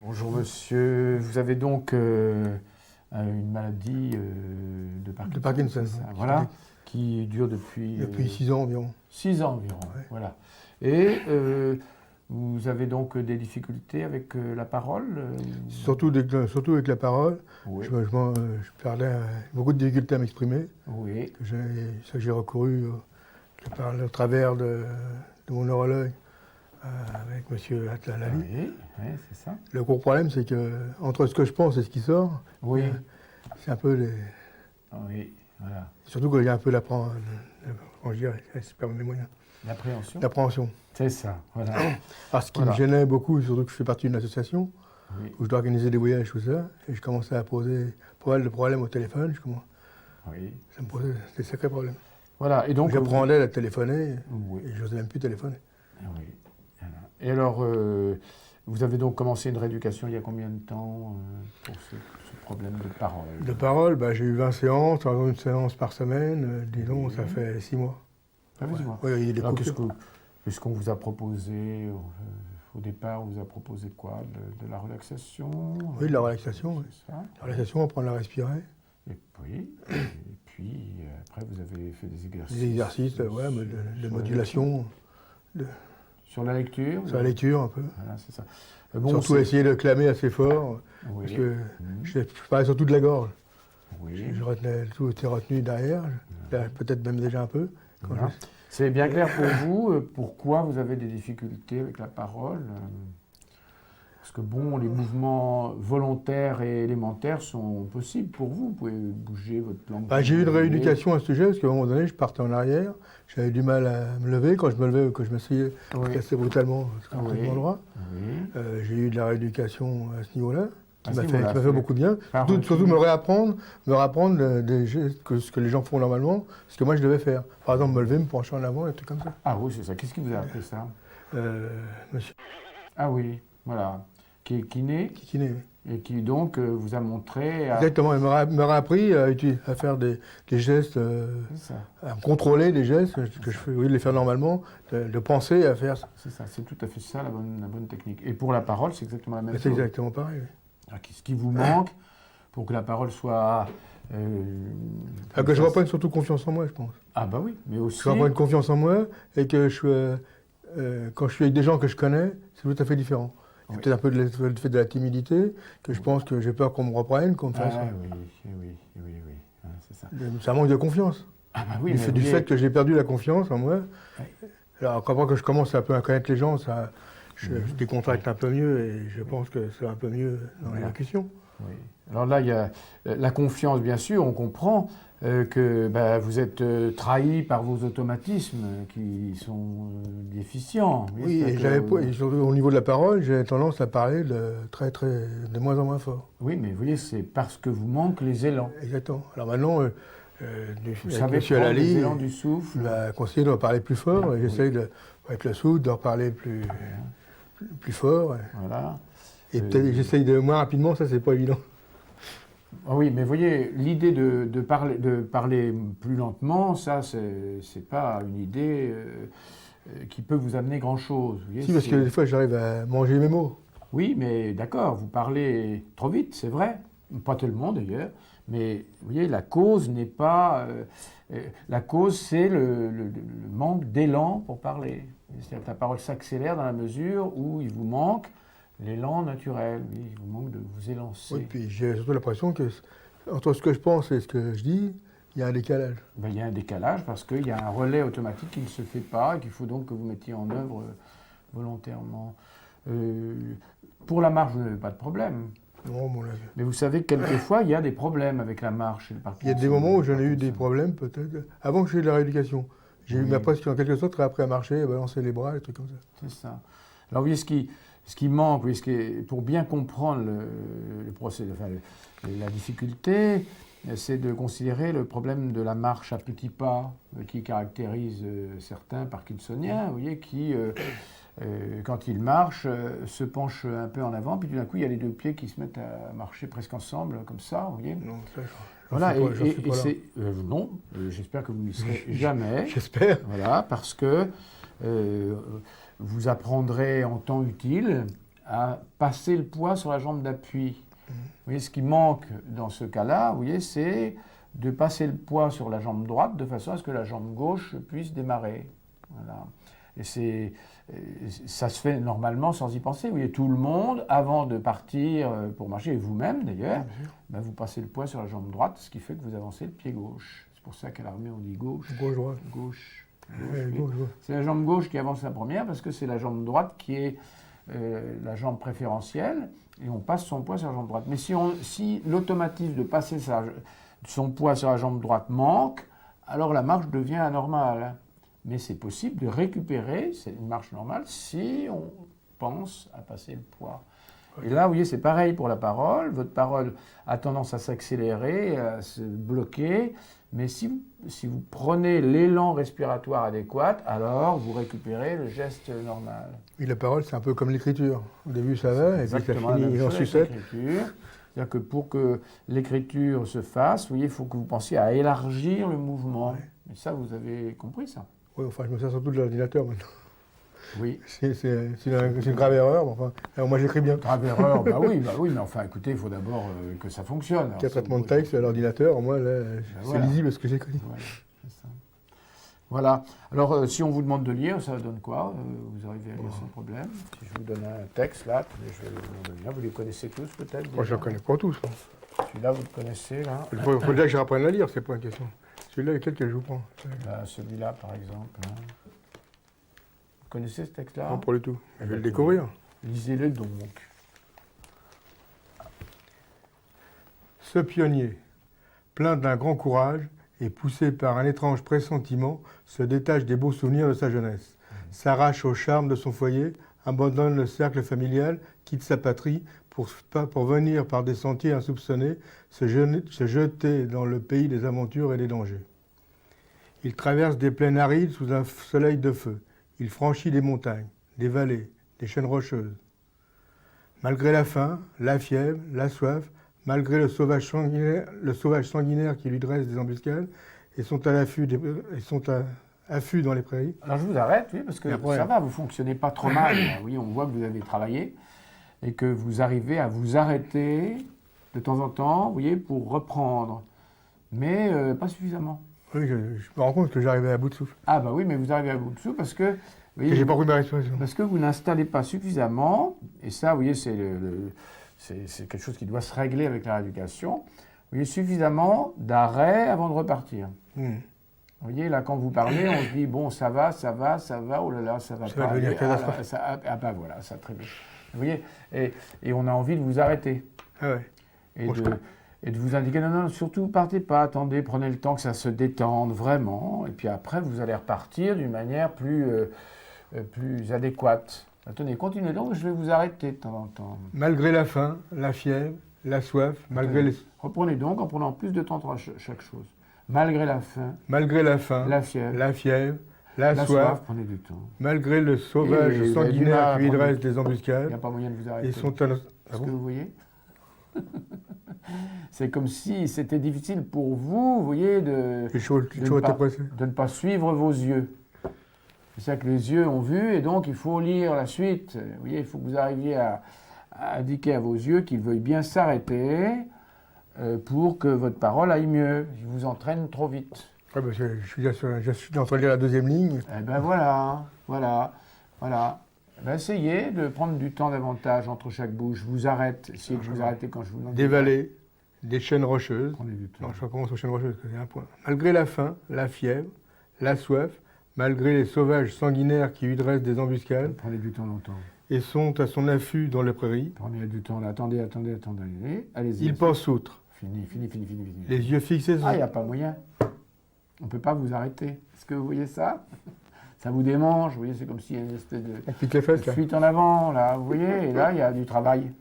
Bonjour monsieur, vous avez donc une maladie de Parkinson. De Parkinson, ça, voilà, qui dure depuis 6 ans environ. 6 ans environ, Ouais. voilà. Et vous avez donc des difficultés avec la parole Surtout avec la parole. Oui. Je perdais beaucoup de difficultés à m'exprimer. Oui. C'est ça que j'ai recouru au travers de mon neurologue avec M. Atlalali. Oui, oui, c'est ça. Le gros problème, c'est que entre ce que je pense et ce qui sort, Oui. c'est un peu Oui, voilà. surtout qu'il y a un peu l'appréhension. L'appréhension. C'est ça, voilà. Alors, ce qui me gênait beaucoup, surtout que je fais partie d'une association Oui. où je dois organiser des voyages, tout ça, et je commençais à poser pas mal de problèmes au téléphone. Oui. Ça me posait des sacrés problèmes. Voilà, et donc... J'apprenais à téléphoner, Oui. et je n'osais même plus téléphoner. Oui. Voilà. Et alors, vous avez donc commencé une rééducation il y a combien de temps pour ce problème de parole? De parole, j'ai eu 20 séances, par exemple une séance par semaine, disons, ça fait 6 mois. Ah oui, 6 mois. Oui, il y a des alors, coupures. qu'est-ce qu'on vous a proposé au départ, on vous a proposé quoi? De la relaxation? Oui, de la relaxation. Oui. C'est ça. La relaxation, apprendre à respirer. Et puis après, vous avez fait des exercices. Des exercices, de modulation. Sur la lecture? Sur la lecture, un peu. Voilà, c'est ça. Surtout essayer de clamer assez fort, oui. parce que je parlais surtout de la gorge. Oui. Tout était retenu derrière, peut-être même déjà un peu. Voilà. C'est bien clair pour vous pourquoi vous avez des difficultés avec la parole? Parce que bon, les mouvements volontaires et élémentaires sont possibles pour vous. Vous pouvez bouger votre langue. J'ai eu une rééducation à ce sujet, parce qu'à un moment donné, je partais en arrière. J'avais du mal à me lever. Quand je me levais, que je m'essayais, je cassais brutalement le droit. Oui. J'ai eu de la rééducation à ce niveau-là, qui m'a voilà, fait beaucoup de bien. Surtout me réapprendre des gestes ce que les gens font normalement, ce que moi je devais faire. Par exemple, me lever, me pencher en avant, des trucs comme ça. Ah oui, c'est ça. Qu'est-ce qui vous a appris ça? Monsieur. Ah oui, voilà. Qui est kiné. Kiné, oui. Et qui donc vous a montré... Exactement, il m'a réappris à faire des gestes, à me contrôler des gestes que je fais, de les faire normalement, de penser à faire ça. C'est ça, c'est tout à fait ça la bonne technique. Et pour la parole, c'est exactement la même chose. C'est exactement pareil. Oui. Alors, qu'est-ce qui vous manque pour que la parole soit... que je reprenne surtout confiance en moi, je pense. Ah bah oui, mais aussi... Je reprenne confiance en moi et que quand je suis avec des gens que je connais, c'est tout à fait différent. C'est peut-être un peu le fait de la timidité, que je pense que j'ai peur qu'on me reprenne, qu'on me fasse... Oui, c'est ça. Ça manque de confiance. Ah bah oui, du fait que j'ai perdu la confiance en moi. Oui. Alors, quand je commence un peu à connaître les gens, je décontracte un peu mieux et je pense que c'est un peu mieux dans l'élocution. Oui. Alors là, il y a la confiance, bien sûr, on comprend que vous êtes trahi par vos automatismes qui sont déficients. Oui, et surtout au niveau de la parole, j'ai tendance à parler de moins en moins fort. Oui, mais vous voyez, c'est parce que vous manque les élans. Exactement. Alors maintenant, vous savez prendre les élans du souffle. Il m'a conseillé de reparler plus fort, et j'essaye, avec le souffle, de reparler plus fort. Voilà. Et peut-être j'essaye de moins rapidement, ça c'est pas évident. Ah oui, mais vous voyez, l'idée de parler plus lentement, ça, c'est pas une idée qui peut vous amener grand-chose. Si, parce que des fois, j'arrive à manger mes mots. Oui, mais d'accord, vous parlez trop vite, c'est vrai. Pas tout le monde, d'ailleurs. Mais vous voyez, la cause n'est pas... la cause, c'est le manque d'élan pour parler. C'est-à-dire que la parole s'accélère dans la mesure où il vous manque l'élan naturel, il vous manque de vous élancer. Oui, puis j'ai surtout l'impression que entre ce que je pense et ce que je dis, il y a un décalage. Il y a un décalage parce qu'il y a un relais automatique qui ne se fait pas et qu'il faut donc que vous mettiez en œuvre volontairement. Pour la marche, vous n'avez pas de problème. Non, mon avis. Mais vous savez que quelquefois, il y a des problèmes avec la marche et le Parkinson. Il y a des moments où j'en ai eu des problèmes, peut-être, avant que j'ai eu de la rééducation. J'ai eu ma presque, en quelque sorte, appris à marcher, à balancer les bras, des trucs comme ça. C'est ça. Alors, vous voyez, ce qui manque, pour bien comprendre le procédé, la difficulté, c'est de considérer le problème de la marche à petits pas qui caractérise certains parkinsoniens, vous voyez, qui, quand ils marchent, se penchent un peu en avant, puis tout d'un coup, il y a les deux pieds qui se mettent à marcher presque ensemble, comme ça, vous voyez. Non, ça, voilà, suis pas là. Non, j'espère que vous n'y serez jamais. J'espère. Voilà, parce que vous apprendrez en temps utile à passer le poids sur la jambe d'appui. Vous voyez, ce qui manque dans ce cas-là, vous voyez, c'est de passer le poids sur la jambe droite de façon à ce que la jambe gauche puisse démarrer. Voilà. Et ça se fait normalement sans y penser. Vous voyez, tout le monde, avant de partir pour marcher, et vous-même d'ailleurs, ben vous passez le poids sur la jambe droite, ce qui fait que vous avancez le pied gauche. C'est pour ça qu'à l'armée, on dit gauche. Gauche-droite. Gauche. Gauche. C'est la jambe gauche qui avance la première parce que c'est la jambe droite qui est la jambe préférentielle et on passe son poids sur la jambe droite. Mais si l'automatisme de passer son poids sur la jambe droite manque, alors la marche devient anormale. Mais c'est possible de récupérer, c'est une marche normale, si on pense à passer le poids. Et là, vous voyez, c'est pareil pour la parole. Votre parole a tendance à s'accélérer, à se bloquer. Mais si vous prenez l'élan respiratoire adéquat, alors vous récupérez le geste normal. Et la parole, c'est un peu comme l'écriture. Au début, ça va, et puis ça finit en sucette. C'est-à-dire que pour que l'écriture se fasse, vous voyez, il faut que vous pensiez à élargir le mouvement. Ouais. Et ça, vous avez compris ça? Oui, enfin, je me sers surtout de l'ordinateur maintenant. Oui. C'est une grave erreur, mais enfin, alors moi j'écris bien. Grave erreur, bah oui, mais enfin, écoutez, il faut d'abord que ça fonctionne. Il y a traitement de texte à l'ordinateur, moi, là, c'est lisible ce que j'écris. Voilà, c'est ça. Voilà. Alors, si on vous demande de lire, ça donne quoi? Vous arrivez à lire sans problème. Si je vous donne un texte, là, je vais vous donner. Vous les connaissez tous, peut-être? Moi, je ne les connais pas tous. Celui-là, vous le connaissez, là? Il faut déjà que je apprenne à lire, c'est pas une question. Celui-là, lequel que je vous prends? Celui-là, par exemple. Hein. Vous connaissez ce texte-là? Non, pas du tout. Je vais le découvrir. Lisez-le donc. Ce pionnier, plein d'un grand courage et poussé par un étrange pressentiment, se détache des beaux souvenirs de sa jeunesse, s'arrache au charme de son foyer, abandonne le cercle familial, quitte sa patrie pour venir par des sentiers insoupçonnés se jeter dans le pays des aventures et des dangers. Il traverse des plaines arides sous un soleil de feu. Il franchit des montagnes, des vallées, des chaînes rocheuses. Malgré la faim, la fièvre, la soif, malgré le sauvage sanguinaire qui lui dresse des embuscades, et sont à affût dans les prairies. Alors je vous arrête, oui, parce que ça va, vous ne fonctionnez pas trop mal. Oui, on voit que vous avez travaillé et que vous arrivez à vous arrêter de temps en temps, vous voyez, pour reprendre. Mais pas suffisamment. Oui, je me rends compte que j'arrivais à bout de souffle. Ah bah oui, mais vous arrivez à bout de souffle parce que... Voyez, j'ai pas pris ma respiration. Parce que vous n'installez pas suffisamment, et ça, vous voyez, c'est quelque chose qui doit se régler avec la rééducation, vous voyez, suffisamment d'arrêt avant de repartir. Vous voyez, là, quand vous parlez, on se dit, bon, ça va, oh là là, ça va pas. Va devenir catastrophe. Bah voilà, ça très bien. Vous voyez, et on a envie de vous arrêter. Ah ouais. Et de vous indiquer, non, surtout partez pas, attendez, prenez le temps que ça se détende vraiment, et puis après vous allez repartir d'une manière plus adéquate. Attendez, continuez donc, je vais vous arrêter de temps en temps. Malgré la faim, la fièvre, la soif, malgré les... Reprenez donc en prenant plus de temps pour chaque chose. Malgré la faim, la fièvre, la soif, prenez du temps. Malgré le sauvage sanguinaire qui lui dresse des embuscades. Il n'y a pas moyen de vous arrêter. Est-ce que vous voyez? C'est comme si c'était difficile pour vous, voyez, de ne pas suivre vos yeux. C'est ça que les yeux ont vu, et donc il faut lire la suite. Vous voyez, il faut que vous arriviez à indiquer à vos yeux qu'ils veuillent bien s'arrêter pour que votre parole aille mieux. Ils vous entraînent trop vite. Ah ben je suis en train de lire la deuxième ligne. Eh ben voilà. Ben essayez de prendre du temps davantage entre chaque bouche. Je vous arrête. Essayez de vous arrêter quand je vous demande. Des vallées, des chaînes rocheuses. Prenez du temps. Non, je commence aux chaînes rocheuses, c'est un point. Malgré la faim, la fièvre, la soif, malgré les sauvages sanguinaires qui lui dressent des embuscades. Prenez du temps longtemps. Et sont à son affût dans les prairies. Prenez du temps là. Attendez. Allez-y. Il pense outre. Fini. Les yeux fixés sur... Ah, il n'y a pas moyen. On ne peut pas vous arrêter. Est-ce que vous voyez ça? Ça vous démange, vous voyez, c'est comme s'il y a une espèce de fuite en avant, là, vous voyez, et là, il y a du travail.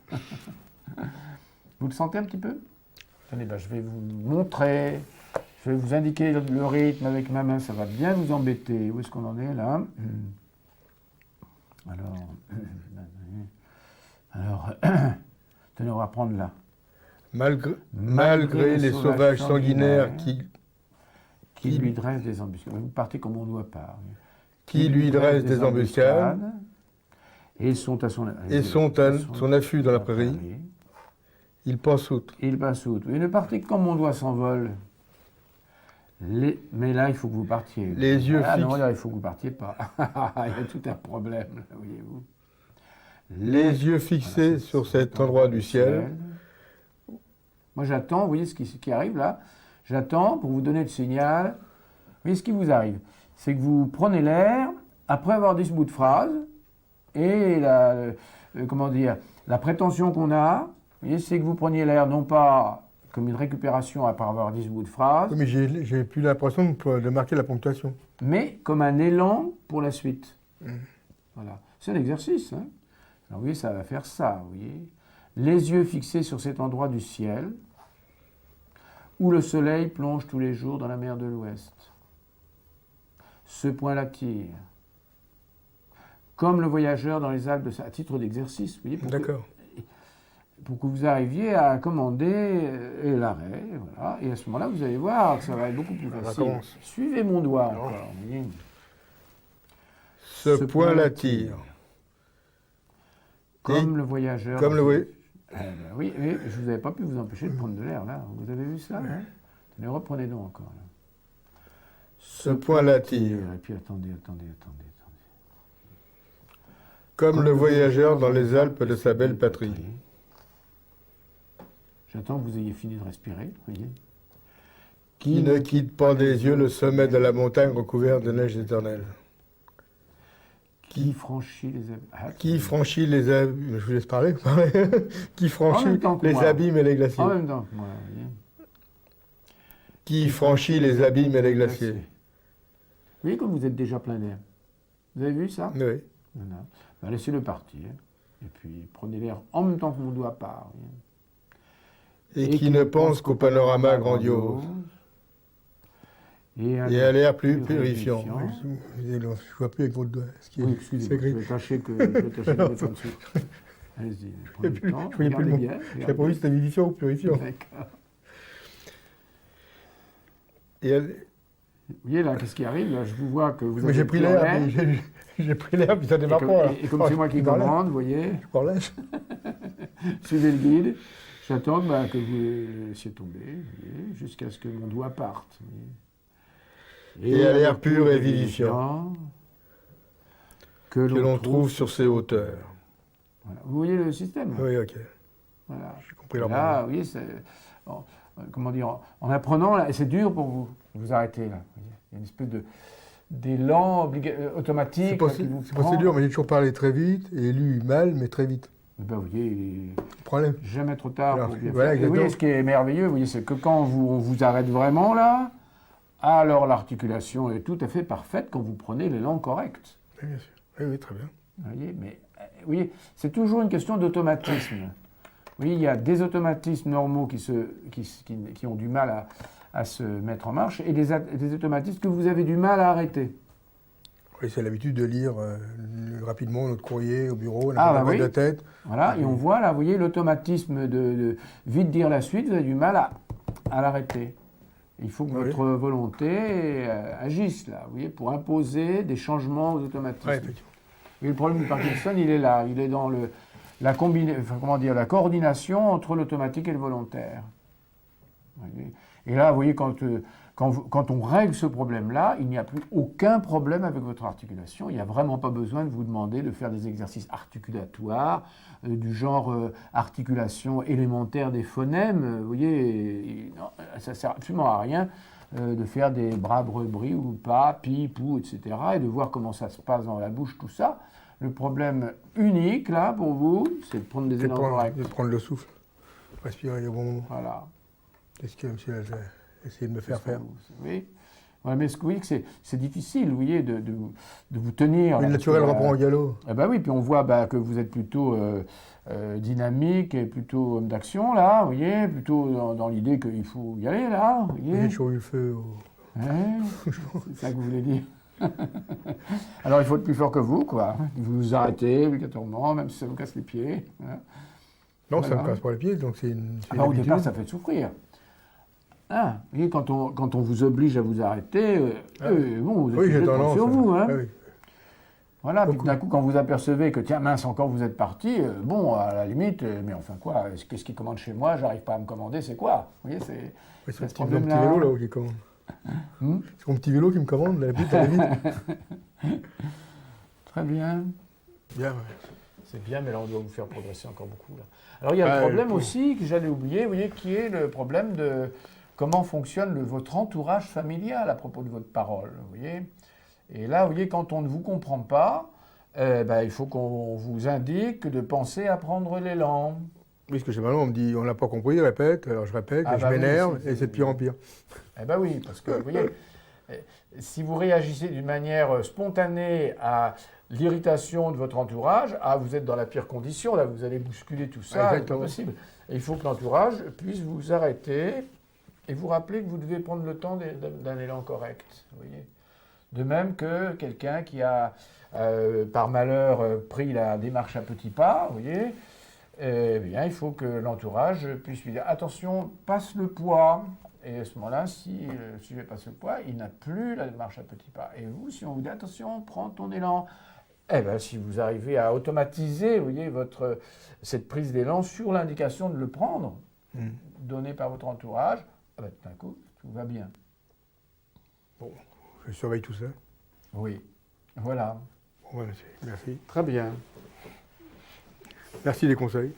Vous le sentez un petit peu? Attendez, ben, je vais vous montrer, je vais vous indiquer le rythme avec ma main, ça va bien vous embêter. Où est-ce qu'on en est, là? Alors, tenez, on va prendre là. Malgré les sauvages sanguinaires qui lui dressent des embuscades. Vous partez comme on ne doit pas. Qui lui dresse des embuscades. Et ils sont à son affût dans la prairie. Ils passent outre. Il passe outre. Une partie comme mon doigt s'envole. Mais là, il faut que vous partiez. Les yeux fixes. Non, là, il faut que vous partiez pas. Il y a tout un problème, là, voyez-vous. Les yeux fixés sur cet endroit du ciel. Moi, j'attends, vous voyez ce qui arrive là. J'attends pour vous donner le signal. Vous voyez ce qui vous arrive. C'est que vous prenez l'air, après avoir dit ce bout de phrase, et la prétention qu'on a, vous voyez, c'est que vous preniez l'air non pas comme une récupération après avoir dit ce bout de phrase. Oui, mais j'ai plus l'impression de marquer la ponctuation. Mais comme un élan pour la suite. Voilà. C'est un exercice. Hein. Alors, vous voyez, ça va faire ça. Vous voyez. Les yeux fixés sur cet endroit du ciel où le soleil plonge tous les jours dans la mer de l'Ouest. Ce point l'attire. Comme le voyageur dans les Alpes, à titre d'exercice. Vous voyez, pour que vous arriviez à commander l'arrêt. Voilà. Et à ce moment-là, vous allez voir que ça va être beaucoup plus facile. Suivez mon doigt. Encore, vous voyez. Ce point l'attire. Comme le voyageur. Comme le oui, mais je vous avais pas pu vous empêcher de prendre de l'air, là. Vous avez vu ça, hein? Tenez, reprenez donc encore, là. Ce point l'attire. Et puis attendez. Comme le voyageur dans les Alpes de sa belle patrie. J'attends que vous ayez fini de respirer, voyez. Qui ne quitte pas des yeux le sommet de la montagne recouvert de neige éternelle. Qui franchit les abîmes. Qui franchit les abîmes. Je vous laisse parler. Qui franchit les abîmes et les glaciers. En même temps que moi, voyez. Qui franchit les abîmes et les glaciers. Vous voyez comme vous êtes déjà plein d'air. Vous avez vu ça? Oui. Voilà. Ben, laissez-le partir. Et puis prenez l'air en même temps que mon doigt part. Et qui ne pense qu'au panorama grandiose. Et à l'air plus purifiant. Je ne vois plus avec votre doigt. Oui, excusez-moi, je vais tâcher de mettre en dessous. Allez-y, prenez le temps, regardez bien. Je n'ai pas vu si c'était vivifiant ou purifiant. D'accord. Vous voyez là, qu'est-ce qui arrive là? Je vous vois que vous avez... Mais j'ai pris l'air, j'ai pris l'air, puis ça démarre pas. Et comme c'est moi qui commande, vous voyez. Je parle Suivez le guide. J'attends que vous le laissiez tomber, jusqu'à ce que mon doigt parte. Et à l'air pur et vivifiant que l'on trouve sur ces hauteurs. Voilà. Vous voyez le système? Oui, ok. Voilà. J'ai compris leur là, vous voyez, bon, comment dire, en apprenant, là, c'est dur pour vous arrêter là. Il y a une espèce d'élan automatique. C'est pas si dur, mais j'ai toujours parlé très vite et lu mal, mais très vite. Ben, vous voyez, il problème. Jamais trop tard alors, pour bien voilà, faire. Et vous voyez, ce qui est merveilleux, vous voyez, c'est que quand on vous arrête vraiment là, alors l'articulation est tout à fait parfaite quand vous prenez l'élan correct. Oui, bien sûr. Oui, très bien. Vous voyez, mais vous voyez, c'est toujours une question d'automatisme. Vous voyez, il y a des automatismes normaux qui ont du mal à se mettre en marche et des automatismes que vous avez du mal à arrêter. Oui, c'est l'habitude de lire rapidement notre courrier au bureau, la voix de tête. Voilà, et on voit là, vous voyez, l'automatisme de vite dire la suite, vous avez du mal à l'arrêter. Il faut que votre volonté agisse là, vous voyez, pour imposer des changements aux automatismes. Oui, effectivement. Et le problème de Parkinson, il est là, il est dans la coordination entre l'automatique et le volontaire. Vous voyez. Et là, vous voyez, quand on règle ce problème-là, il n'y a plus aucun problème avec votre articulation. Il n'y a vraiment pas besoin de vous demander de faire des exercices articulatoires, du genre articulation élémentaire des phonèmes. Vous voyez, ça ne sert absolument à rien de faire des bras brebis ou pas, pi, pou, etc. et de voir comment ça se passe dans la bouche, tout ça. Le problème unique, là, pour vous, c'est de prendre des élans corrects. De prendre le souffle, respirer au bon moment. Voilà. C'est ce que monsieur a essayé de me faire faire. Oui. Voilà, mais vous voyez que c'est difficile, vous voyez, de vous tenir. Mais le naturel reprend au galop. Eh ben oui, puis on voit que vous êtes plutôt dynamique et plutôt homme d'action, là, vous voyez, plutôt dans l'idée qu'il faut y aller, là, vous voyez. J'ai chaud eu le feu. C'est ça que vous voulez dire. Alors il faut être plus fort que vous, quoi. Vous vous arrêtez obligatoirement, même si ça vous casse les pieds. Hein. Non, ça ne me casse pas les pieds, donc c'est une au départ, ça fait souffrir. Ah, vous voyez, quand on vous oblige à vous arrêter, bon, vous êtes j'ai tendance sur vous. Hein. Oui. Voilà, puis Beaucoup. d'un coup, quand vous apercevez que, tiens, mince, encore vous êtes parti, bon, à la limite, mais enfin quoi, qu'est-ce qui commande chez moi, j'arrive pas à me commander, c'est quoi? Vous voyez, c'est C'est ce mon petit problème-là. vélo là qui commande. Hmm. C'est mon petit vélo qui me commande, la vite, allez vite. Très bien. Bien, ouais. C'est bien, mais là, on doit vous faire progresser encore beaucoup. Là. Alors, il y a le problème aussi, que j'allais oublier, vous voyez, qui est le problème de comment fonctionne votre entourage familial à propos de votre parole, vous voyez. Et là, vous voyez, quand on ne vous comprend pas, il faut qu'on vous indique de penser à prendre l'élan. Oui, parce que généralement, on me dit, on l'a pas compris, répète, alors je répète, Ah et je bah oui, m'énerve, c'est- et c'est de pire en pire. Eh bien oui, parce que, vous voyez, si vous réagissez d'une manière spontanée à l'irritation de votre entourage, vous êtes dans la pire condition, là, vous allez bousculer tout ça, c'est pas Exactement. possible. Et il faut que l'entourage puisse vous arrêter et vous rappeler que vous devez prendre le temps d'un élan correct, vous voyez. De même que quelqu'un qui a, par malheur, pris la démarche à petits pas, vous voyez, eh bien, il faut que l'entourage puisse lui dire « Attention, passe le poids ». Et à ce moment-là, si le sujet passe le poids, il n'a plus la démarche à petits pas. Et vous, si on vous dit « Attention, prends ton élan », eh bien, si vous arrivez à automatiser, vous voyez, cette prise d'élan sur l'indication de le prendre, donnée par votre entourage, d'un coup, tout va bien. Bon, je surveille tout ça. Oui, voilà. Bon, merci. Très bien. Merci des conseils.